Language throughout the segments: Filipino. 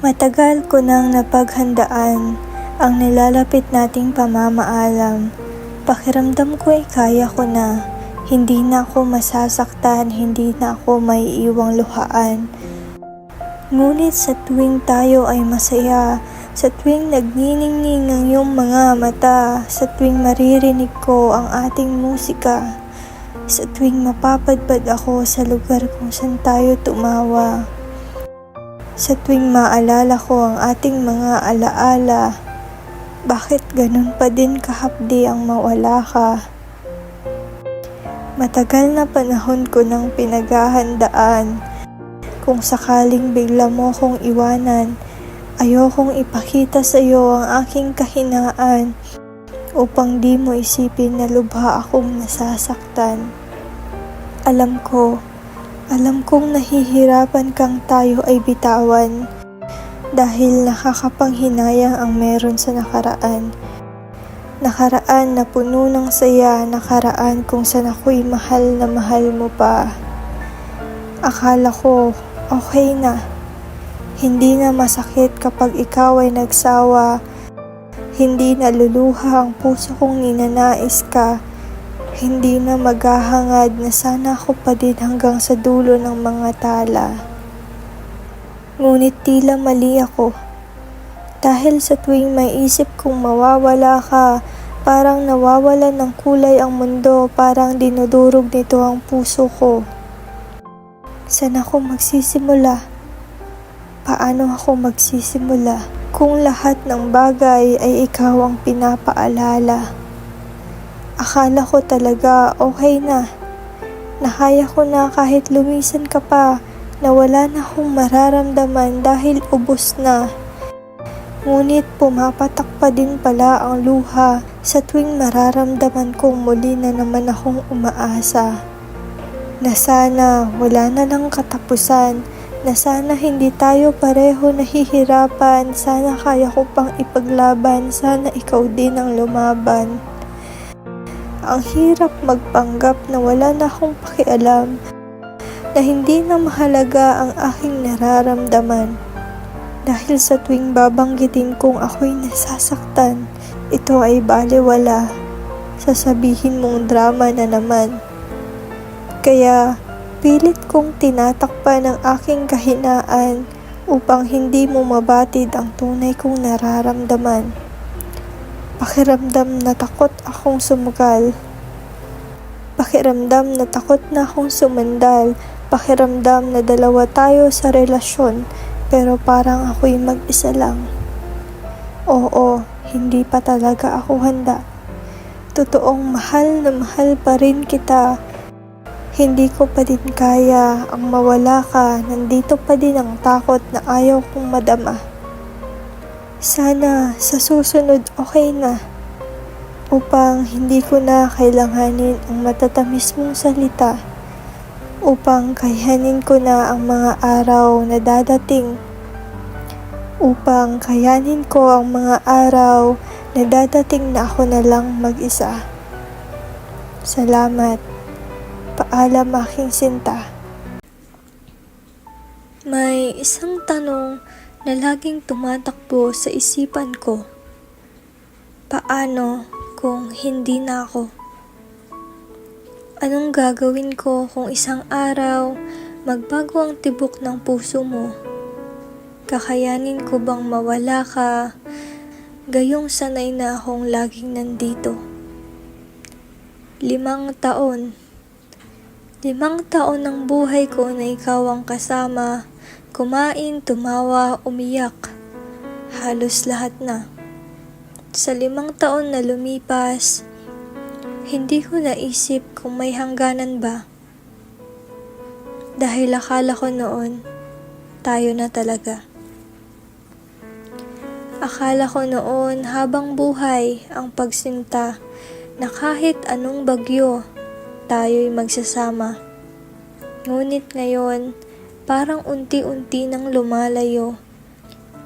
Matagal ko nang napaghandaan ang nilalapit nating pamamaalam. Pakiramdam ko ay kaya ko na. Hindi na ako masasaktan, hindi na ako maiiwang luhaan. Ngunit sa tuwing tayo ay masaya, sa tuwing nagniningning ang iyong mga mata, sa tuwing maririnig ko ang ating musika, sa tuwing mapapadpad ako sa lugar kung saan tayo tumawa, sa tuwing maalala ko ang ating mga alaala, bakit ganun pa din kahapdi ang mawala ka? Matagal na panahon ko nang pinaghahandaan. Kung sakaling bigla mo kong iwanan, ayokong ipakita sa iyo ang aking kahinaan upang di mo isipin na lubha akong nasasaktan. Alam kong nahihirapan kang tayo ay bitawan dahil nakakapanghinayang ang meron sa nakaraan. Nakaraan na puno ng saya, nakaraan kung saan ako'y mahal na mahal mo pa. Akala ko okay na, hindi na masakit kapag ikaw ay nagsawa, hindi na luluha ang puso kong ninanais ka. Hindi na maghahangad na sana ako pa din hanggang sa dulo ng mga tala. Ngunit tila mali ako. Dahil sa tuwing may isip kong mawawala ka, parang nawawalan ng kulay ang mundo, parang dinudurog nito ang puso ko. Saan ako magsisimula? Paano ako magsisimula? Kung lahat ng bagay ay ikaw ang pinapaalala. Akala ko talaga okay na. Nakaya ko na kahit lumisan ka pa, na wala na akong mararamdaman dahil ubos na. Ngunit pumapatak pa din pala ang luha sa tuwing mararamdaman kong muli na naman akong umaasa. Na sana wala na lang katapusan, na sana hindi tayo pareho nahihirapan, sana kaya ko pang ipaglaban, sana ikaw din ang lumaban. Ang hirap magpanggap na wala na akong pakialam, na hindi na mahalaga ang aking nararamdaman. Dahil sa tuwing babanggitin kong ako'y nasasaktan, ito ay balewala. Sasabihin mong drama na naman. Kaya pilit kong tinatakpan ang aking kahinaan upang hindi mo mabatid ang tunay kong nararamdaman. Pakiramdam na takot akong sumugal. Pakiramdam na takot na akong sumandal. Pakiramdam na dalawa tayo sa relasyon, pero parang ako'y mag-isa lang. Oo, hindi pa talaga ako handa. Totoong mahal na mahal pa rin kita. Hindi ko pa din kaya ang mawala ka, nandito pa din ang takot na ayaw kong madama. Sana sa susunod okay na, upang hindi ko na kailanganin ang matatamis mong salita, upang kayanin ko na ang mga araw na dadating, upang kayanin ko ang mga araw na dadating na ako na lang mag-isa. Salamat. Paalam aking sinta. May isang tanong na laging tumatakbo sa isipan ko. Paano kung hindi na ako? Anong gagawin ko kung isang araw magbago ang tibok ng puso mo? Kakayanin ko bang mawala ka, gayong sanay na akong laging nandito? 5 taon. 5 taon ng buhay ko na ikaw ang kasama, kumain, tumawa, umiyak, halos lahat na. Sa 5 taon na lumipas, hindi ko naisip kung may hangganan ba. Dahil akala ko noon, tayo na talaga. Akala ko noon habang buhay ang pagsinta na kahit anong bagyo, tayo'y magsasama. Ngunit ngayon, parang unti-unti nang lumalayo.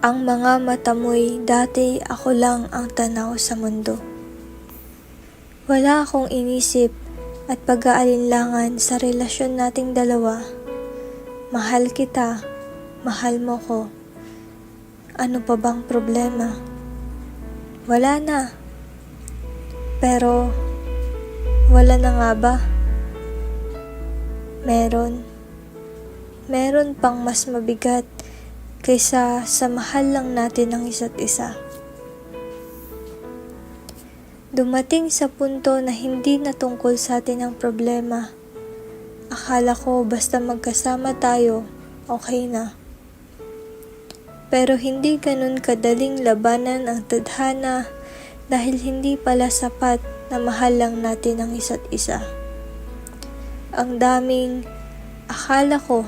Ang mga mata mo'y dati ako lang ang tanaw sa mundo. Wala akong inisip at pag-aalinlangan sa relasyon nating dalawa. Mahal kita, mahal mo ko. Ano pa bang problema? Wala na. Pero, wala na nga ba? Meron. Meron pang mas mabigat kaysa sa mahal lang natin ang isa't isa. Dumating sa punto na hindi na tungkol sa atin ang problema. Akala ko basta magkasama tayo, okay na. Pero hindi ganun kadaling labanan ang tadhana dahil hindi pala sapat na mahal lang natin ang isa't isa. Ang daming akala ko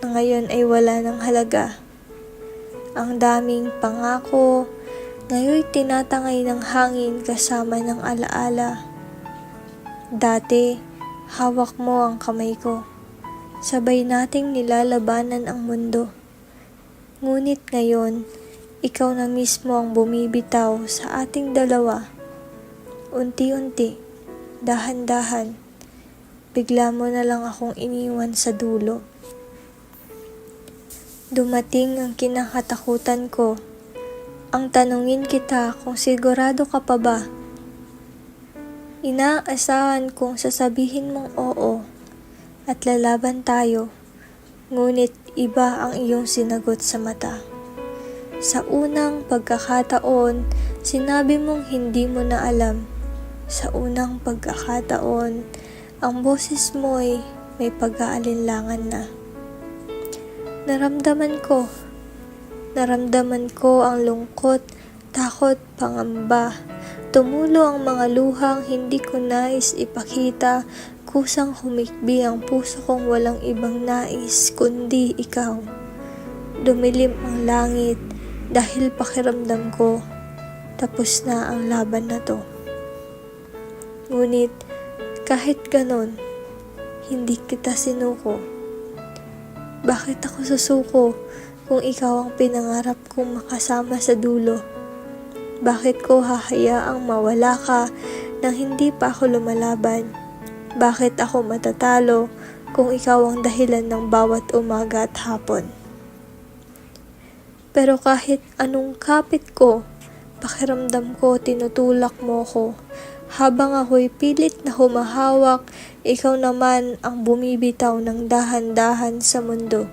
na ngayon ay wala ng halaga. Ang daming pangako ngayon tinatangay ng hangin kasama ng alaala. Dati, hawak mo ang kamay ko. Sabay nating nilalabanan ang mundo. Ngunit ngayon, ikaw na mismo ang bumibitaw sa ating dalawa. Unti-unti, dahan-dahan, bigla mo na lang akong iniwan sa dulo. Dumating ang kinakatakutan ko. Ang tanungin kita kung sigurado ka pa ba. Inaasahan kong sasabihin mong oo at lalaban tayo. Ngunit iba ang iyong sinagot sa mata. Sa unang pagkakataon, sinabi mong hindi mo na alam. Sa unang pagkakataon, ang boses mo'y may pag-aalinlangan na. Naramdaman ko ang lungkot, takot, pangamba. Tumulo ang mga luhang hindi ko nais ipakita. Kusang humikbi ang puso kong walang ibang nais kundi ikaw. Dumilim ang langit dahil pakiramdam ko tapos na ang laban na to. Ngunit kahit ganon, hindi kita sinuko. Bakit ako susuko kung ikaw ang pinangarap kong makasama sa dulo? Bakit ko hahayaang mawala ka nang hindi pa ako lumalaban? Bakit ako matatalo kung ikaw ang dahilan ng bawat umaga at hapon? Pero kahit anong kapit ko, pakiramdam ko tinutulak mo ko. Habang ako'y pilit na humahawak, ikaw naman ang bumibitaw ng dahan-dahan sa mundo.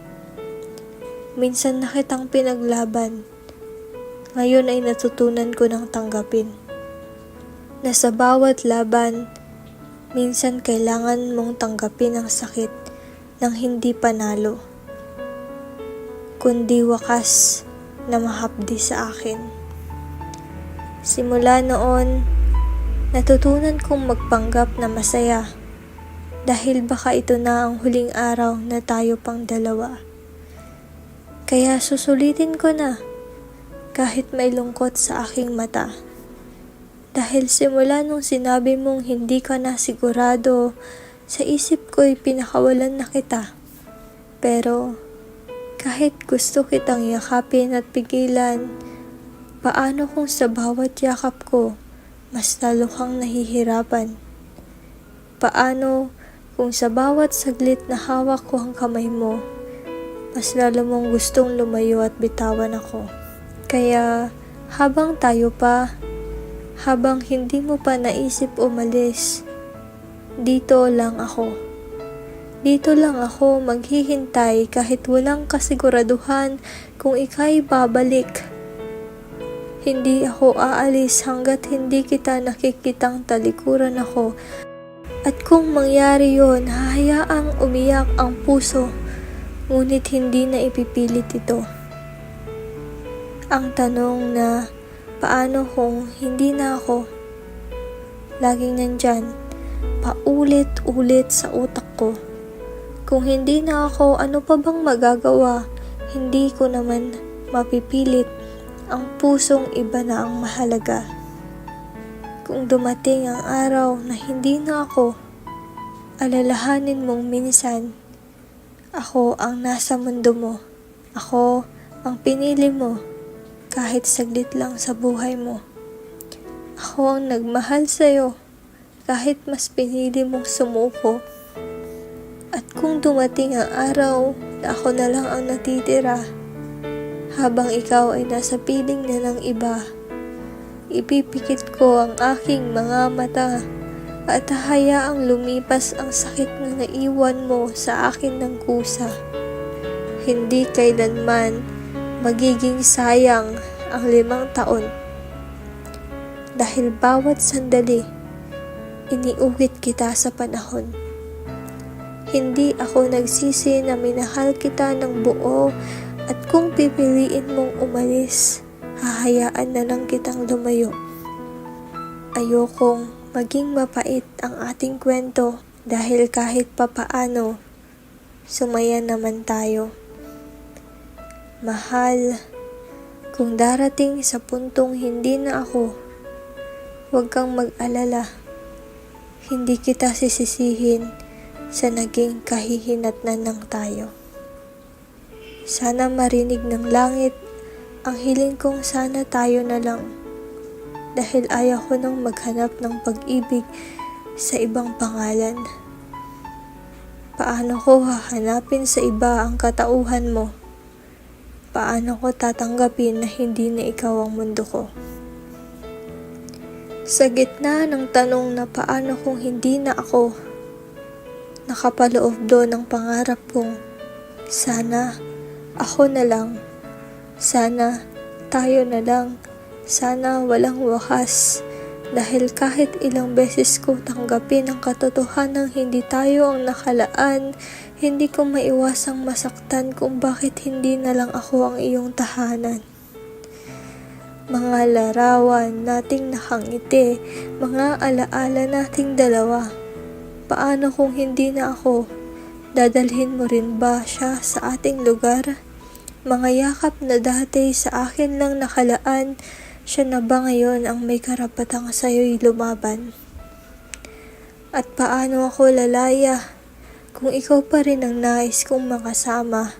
Minsan na kitang pinaglaban. Ngayon ay natutunan ko ng tanggapin. Na sa bawat laban, minsan kailangan mong tanggapin ang sakit ng hindi panalo, kundi wakas na mahapdi sa akin. Simula noon, natutunan kong magpanggap na masaya dahil baka ito na ang huling araw na tayo pang dalawa. Kaya susulitin ko na kahit may lungkot sa aking mata. Dahil simula nung sinabi mong hindi ka na sigurado, sa isip ko'y pinakawalan na kita. Pero kahit gusto kitang yakapin at pigilan, paano kung sa bawat yakap ko, mas lalo kang nahihirapan? Paano kung sa bawat saglit na hawak ko ang kamay mo, mas lalo mong gustong lumayo at bitawan ako? Kaya habang tayo pa, habang hindi mo pa naisip umalis, dito lang ako. Dito lang ako maghihintay kahit walang kasiguraduhan kung ika'y babalik. Hindi ako aalis hanggat hindi kita nakikitang talikuran ako. At kung mangyari yon, hahayaang umiyak ang puso, ngunit hindi na ipipilit ito. Ang tanong na paano kung hindi na ako, laging nandyan, paulit-ulit sa utak ko. Kung hindi na ako, ano pa bang magagawa? Hindi ko naman mapipilit. Ang pusong iba na ang mahalaga. Kung dumating ang araw na hindi na ako, alalahanin mong minsan, ako ang nasa mundo mo. Ako ang pinili mo kahit saglit lang sa buhay mo. Ako ang nagmahal sa'yo kahit mas pinili mong sumuko. At kung dumating ang araw na ako na lang ang natitira, Habang ikaw ay nasa piling na ng iba, ipipikit ko ang aking mga mata at hayaang lumipas ang sakit na naiwan mo sa akin ng kusa. Hindi kailanman magiging sayang ang 5 taon. Dahil bawat sandali, iniuwit kita sa panahon. Hindi ako nagsisi na minahal kita ng buo at kung pipiliin mong umalis, hahayaan na lang kitang lumayo. Ayokong maging mapait ang ating kwento dahil kahit papaano, sumaya naman tayo. Mahal, kung darating sa puntong hindi na ako, huwag kang mag-alala. Hindi kita sisisihin sa naging kahihinatnan ng tayo. Sana marinig ng langit ang hiling kong sana tayo na lang. Dahil ayaw ko nang maghanap ng pag-ibig sa ibang pangalan. Paano ko hahanapin sa iba ang katauhan mo? Paano ko tatanggapin na hindi na ikaw ang mundo ko? Sa gitna ng tanong na paano kung hindi na ako, nakapaloob doon ang pangarap kong sana ako na lang, sana tayo na lang, sana walang wakas. Dahil kahit ilang beses ko tanggapin ang katotohanang hindi tayo ang nakalaan, hindi ko maiwasang masaktan kung bakit hindi na lang ako ang iyong tahanan. Mga larawan nating nakangiti, mga alaala nating dalawa. Paano kung hindi na ako? Dadalhin mo rin ba siya sa ating lugar? Mga yakap na dati sa akin lang nakalaan, siya na ba ngayon ang may karapatang sa'yo'y lumaban? At paano ako lalaya kung ikaw pa rin ang nais kong makasama?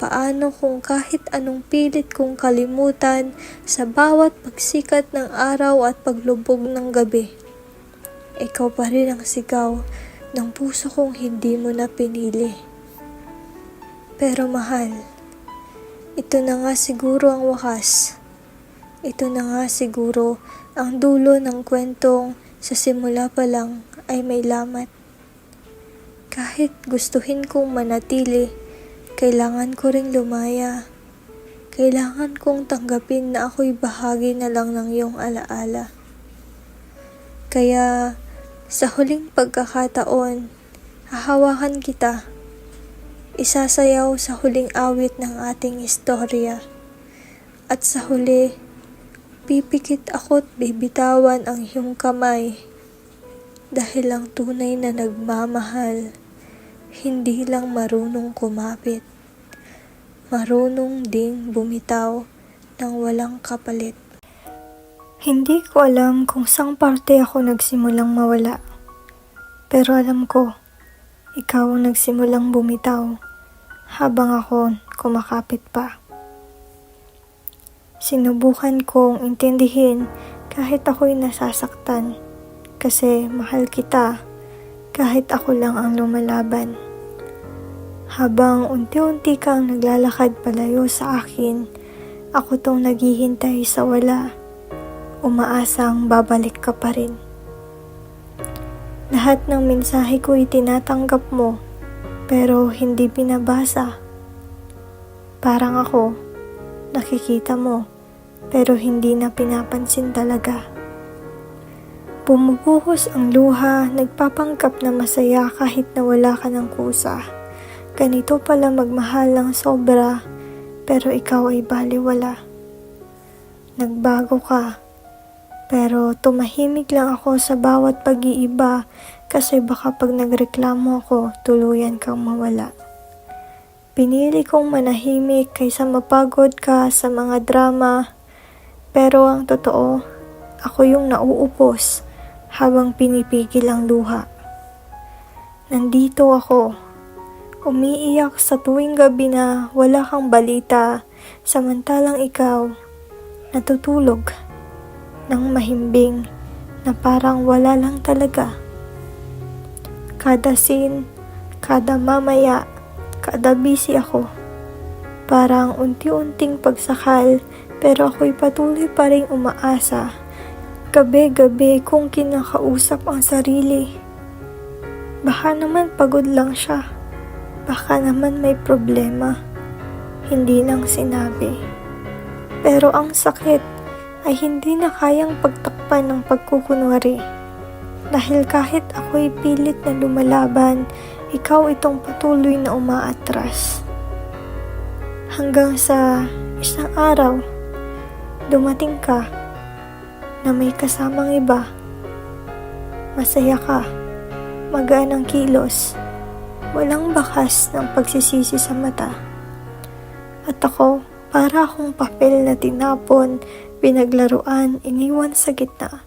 Paano kung kahit anong pilit kong kalimutan sa bawat pagsikat ng araw at paglubog ng gabi? Ikaw pa rin ang sigaw ng puso kong hindi mo na pinili. Pero mahal, ito na nga siguro ang wakas. Ito na nga siguro ang dulo ng kwentong sa simula pa lang ay may lamat. Kahit gustuhin kong manatili, kailangan ko ring lumaya. Kailangan kong tanggapin na ako'y bahagi na lang ng iyong alaala. Kaya sa huling pagkakataon, hahawakan kita. Isasayaw sa huling awit ng ating istorya. At sa huli, pipikit ako't bibitawan ang iyong kamay. Dahil ang tunay na nagmamahal, hindi lang marunong kumapit, marunong ding bumitaw ng walang kapalit. Hindi ko alam kung saang parte ako nagsimulang mawala. Pero alam ko, ikaw ang nagsimulang bumitaw habang ako kumakapit pa. Sinubukan kong intindihin kahit ako'y nasasaktan kasi mahal kita kahit ako lang ang lumalaban. Habang unti-unti kang naglalakad palayo sa akin, ako tong naghihintay sa wala, umaasang babalik ka pa rin. Lahat ng mensahe ko'y tinatanggap mo, pero hindi binabasa. Parang ako, nakikita mo, pero hindi na pinapansin talaga. Bumubuhos ang luha, nagpapanggap na masaya kahit na wala ka ng kusa. Ganito pala magmahal ng sobra, pero ikaw ay baliwala. Nagbago ka, pero tumahimik lang ako sa bawat pag-iiba kasi baka pag nagreklamo ako, tuluyan kang mawala. Pinili kong manahimik kaysa mapagod ka sa mga drama, pero ang totoo, ako yung nauupos habang pinipigil ang luha. Nandito ako, umiiyak sa tuwing gabi na wala kang balita, samantalang ikaw natutulog ng mahimbing na parang wala lang talaga. Kada scene, kada mamaya, kada busy ako, Parang unti-unting pagsakal, pero ako'y patuloy pa ring umaasa. Gabi-gabi kong kinakausap ang sarili. Baka naman pagod lang siya. Baka naman may problema. Hindi lang sinabi. Pero ang sakit ay hindi na kayang pagtakpan ng pagkukunwari. Dahil kahit ako'y pilit na lumalaban, ikaw itong patuloy na umaatras. Hanggang sa isang araw, dumating ka na may kasamang iba. Masaya ka, magaan ang kilos, walang bakas ng pagsisisi sa mata. At ako, para akong papel na tinapon, pinaglaruan, iniwan sa gitna.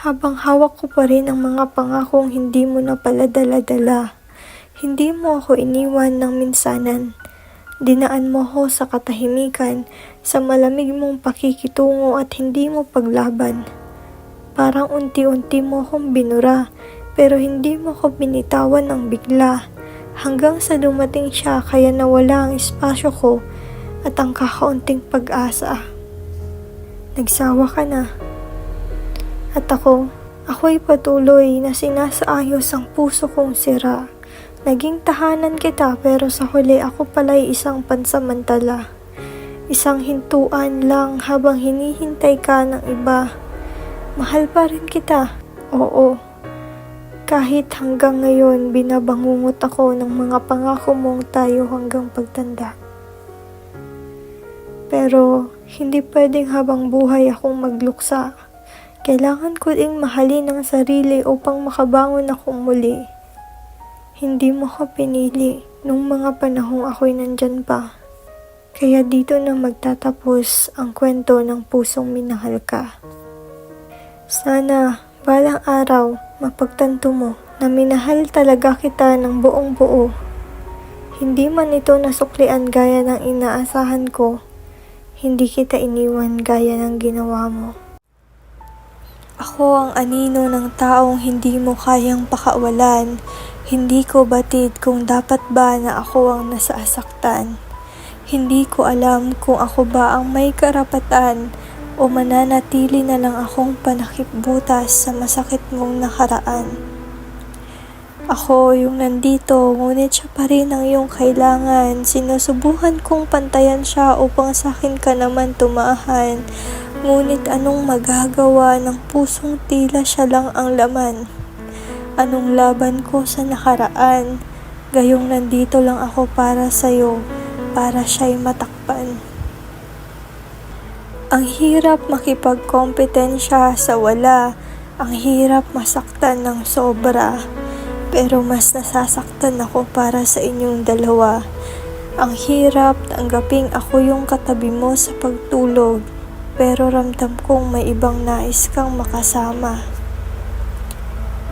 Habang hawak ko pa rin ang mga pangakong hindi mo na pala dala-dala, hindi mo ako iniwan ng minsanan. Dinaan mo ako sa katahimikan, sa malamig mong pakikitungo at hindi mo paglaban. Parang unti-unti mo akong binura, pero hindi mo ko binitawan ng bigla. Hanggang sa dumating siya, kaya nawala ang espasyo ko at ang kakaunting pag-asa. Nagsawa ka na. At ako'y patuloy na sinasaayos ang puso kong sira. Naging tahanan kita, pero sa huli ako pala'y isang pansamantala. Isang hintuan lang habang hinihintay ka ng iba. Mahal pa rin kita, oo. Kahit hanggang ngayon binabangungot ako ng mga pangako mong tayo hanggang pagtanda. Pero hindi pwedeng habang buhay akong magluksa. Kailangan ko ding mahalin ang sarili upang makabangon akong muli. Hindi mo ko pinili nung mga panahong ako'y nandyan pa. Kaya dito na magtatapos ang kwento ng pusong minahal ka. Sana balang araw mapagtanto mo na minahal talaga kita ng buong buo. Hindi man ito nasuklian gaya ng inaasahan ko, hindi kita iniwan gaya ng ginawa mo. Ako ang anino ng taong hindi mo kayang pakawalan. Hindi ko batid kung dapat ba na ako ang nasasaktan. Hindi ko alam kung ako ba ang may karapatan o mananatili na lang akong panakipbutas sa masakit mong nakaraan. Ako yung nandito, ngunit siya pa rin ang iyong kailangan. Sinusubukan kong pantayan siya upang sa akin ka naman tumahan. Ngunit anong magagawa ng pusong tila siya lang ang laman? Anong laban ko sa nakaraan? Gayong nandito lang ako para sa'yo, para siya'y matakpan. Ang hirap makipagkompetensya sa wala. Ang hirap masaktan ng sobra. Pero mas nasasaktan ako para sa inyong dalawa. Ang hirap tanggaping ako yung katabi mo sa pagtulog. Pero ramdam kong may ibang nais kang makasama.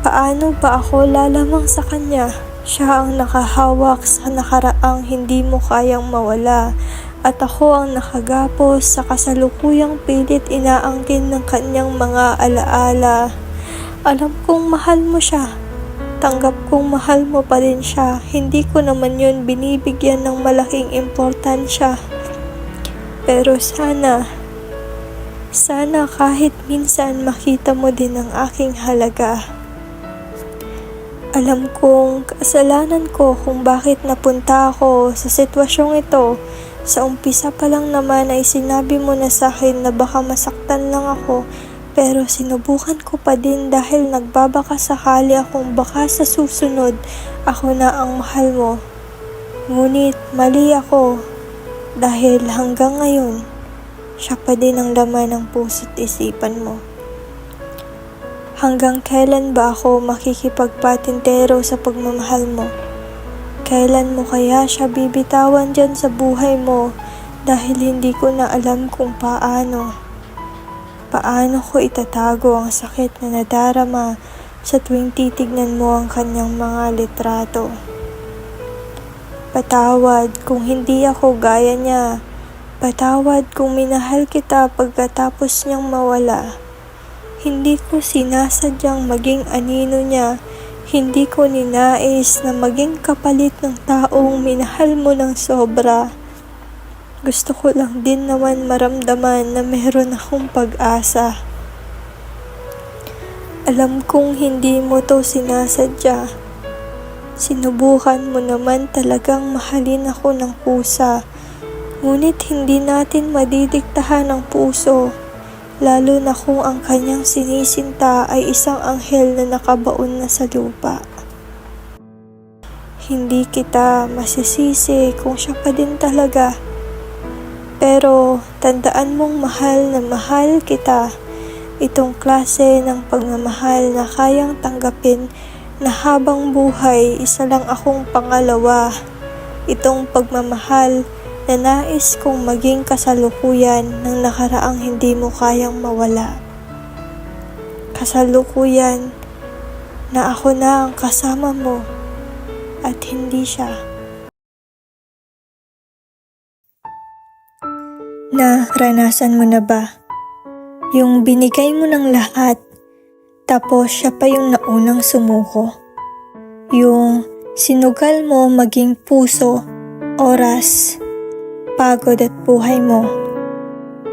Paano ba ako lalamang sa kanya? Siya ang nakahawak sa nakaraang hindi mo kayang mawala. At ako ang nakagapos sa kasalukuyang pilit inaangkin ng kanyang mga alaala. Alam kong mahal mo siya. Tanggap kong mahal mo pa rin siya. Hindi ko naman yun binibigyan ng malaking importansya. Pero sana kahit minsan makita mo din ang aking halaga. Alam kong kasalanan ko kung bakit napunta ako sa sitwasyong ito. Sa umpisa pa lang naman ay sinabi mo na sa akin na baka masaktan lang ako, pero sinubukan ko pa din dahil nagbabaka sakali akong baka sa susunod ako na ang mahal mo. Ngunit mali ako dahil hanggang ngayon siya pa din ang laman ng puso't isipan mo. Hanggang kailan ba ako makikipagpatintero sa pagmamahal mo? Kailan mo kaya siya bibitawan dyan sa buhay mo dahil hindi ko na alam kung paano. Paano ko itatago ang sakit na nadarama sa tuwing titignan mo ang kanyang mga litrato. Patawad kung hindi ako gaya niya. Patawad kung minahal kita pagkatapos niyang mawala. Hindi ko sinasadyang maging anino niya. Hindi ko ninais na maging kapalit ng taong minahal mo ng sobra. Gusto ko lang din naman maramdaman na meron akong pag-asa. Alam kong hindi mo to sinasadya. Sinubukan mo naman talagang mahalin ako ng kusa. Ngunit hindi natin madidiktahan ang puso, lalo na kung ang kanyang sinisinta ay isang anghel na nakabaon na sa lupa. Hindi kita masisisi kung siya pa din talaga. Pero tandaan mong mahal na mahal kita. Itong klase ng pagmamahal na kayang tanggapin na habang buhay isa lang akong pangalawa. Itong pagmamahal na nais kong maging kasalukuyan ng nakaraang hindi mo kayang mawala. Kasalukuyan na ako na ang kasama mo at hindi siya. Naranasan mo na ba? Yung binigay mo ng lahat, tapos siya pa yung naunang sumuko. Yung sinugal mo maging puso, oras, pagod at buhay mo.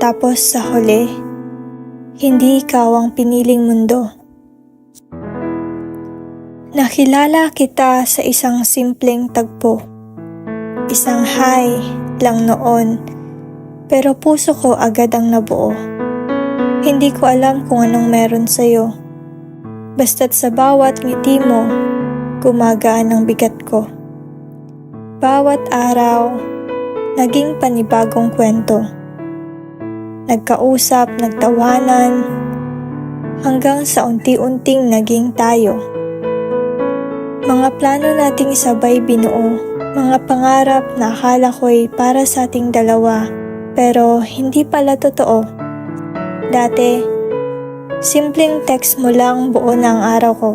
Tapos sa huli, hindi ikaw ang piniling mundo. Nakilala kita sa isang simpleng tagpo. Isang hi lang noon, pero puso ko agad ang nabuo. Hindi ko alam kung anong meron sa'yo. Basta't sa bawat ngiti mo, gumagaan ang bigat ko. Bawat araw, naging panibagong kwento. Nagkausap, nagtawanan, hanggang sa unti-unting naging tayo. Mga plano nating sabay binuo, mga pangarap na akala ko'y para sa ating dalawa, pero hindi pala totoo. Dati, simpleng text mo lang buo na ang araw ko.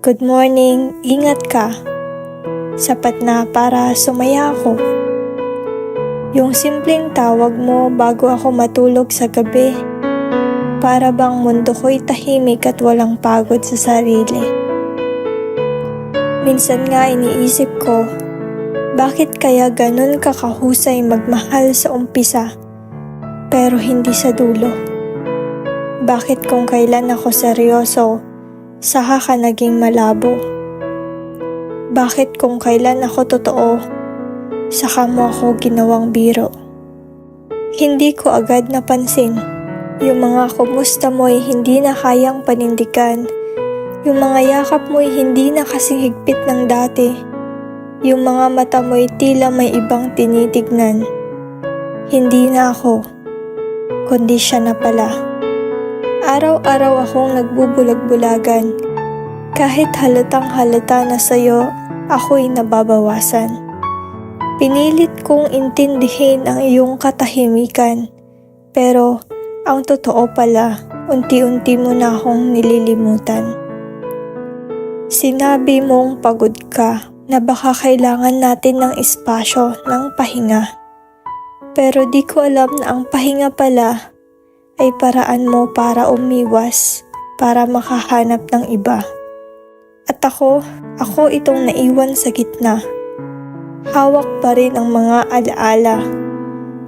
Good morning, ingat ka. Sapat na para sumaya ako. Yung simpleng tawag mo bago ako matulog sa gabi, para bang mundo ko'y tahimik at walang pagod sa sarili. Minsan nga iniisip ko, bakit kaya ganun ka kahusay magmahal sa umpisa, pero hindi sa dulo? Bakit kung kailan ako seryoso, saka ka naging malabo? Bakit kung kailan ako totoo, saka mo ako ginawang biro? Hindi ko agad napansin. Yung mga kumusta mo'y hindi na kayang panindigan. Yung mga yakap mo'y hindi na kasing higpit ng dati. Yung mga mata mo'y tila may ibang tinitignan. Hindi na ako, kundi siya na pala. Araw-araw akong nagbubulag-bulagan. Kahit halatang halata na sa'yo, ako'y nababawasan. Pinilit kong intindihin ang iyong katahimikan. Pero ang totoo pala, unti-unti mo na akong nililimutan. Sinabi mong pagod ka, na baka kailangan natin ng espasyo, ng pahinga. Pero di ko alam na ang pahinga pala ay paraan mo para umiwas, para makahanap ng iba. At ako itong naiwan sa gitna. Hawak pa rin ang mga alaala.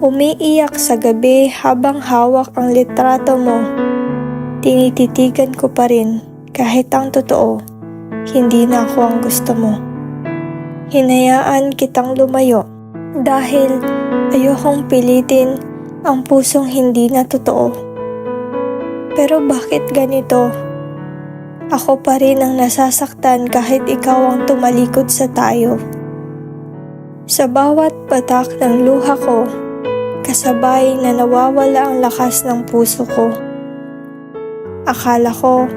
Umiiyak sa gabi habang hawak ang litrato mo. Tinititigan ko pa rin kahit ang totoo, hindi na ako ang gusto mo. Hinayaan kitang lumayo dahil ayokong pilitin ang pusong hindi na totoo. Pero bakit ganito? Ako pa rin ang nasasaktan kahit ikaw ang tumalikod sa tayo. Sa bawat patak ng luha ko, kasabay na nawawala ang lakas ng puso ko. Akala ko,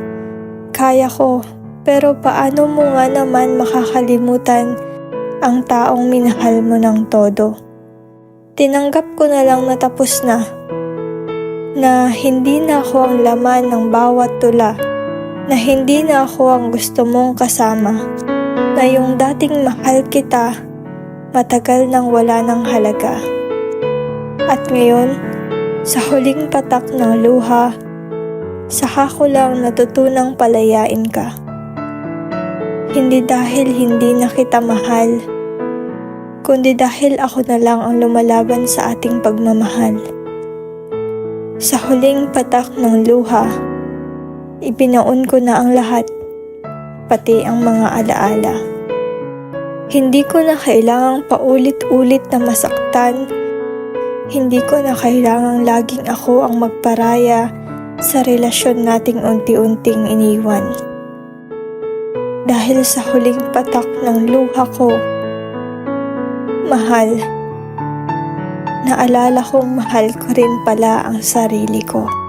kaya ko, pero paano mo nga naman makakalimutan ang taong minahal mo ng todo? Tinanggap ko na lang na tapos na hindi na ako ang laman ng bawat tula, na hindi na ako ang gusto mong kasama, na yung dating mahal kita, matagal nang wala ng halaga. At ngayon, sa huling patak ng luha, saka ko lang natutunang palayain ka. Hindi dahil hindi na kita mahal, kundi dahil ako na lang ang lumalaban sa ating pagmamahal. Sa huling patak ng luha, ibinaon ko na ang lahat, pati ang mga alaala. Hindi ko na kailangang paulit-ulit na masaktan. Hindi ko na kailangang laging ako ang magparaya sa relasyon nating unti-unting iniwan. Dahil sa huling patak ng luha ko, mahal, naalala kong mahal ko rin pala ang sarili ko.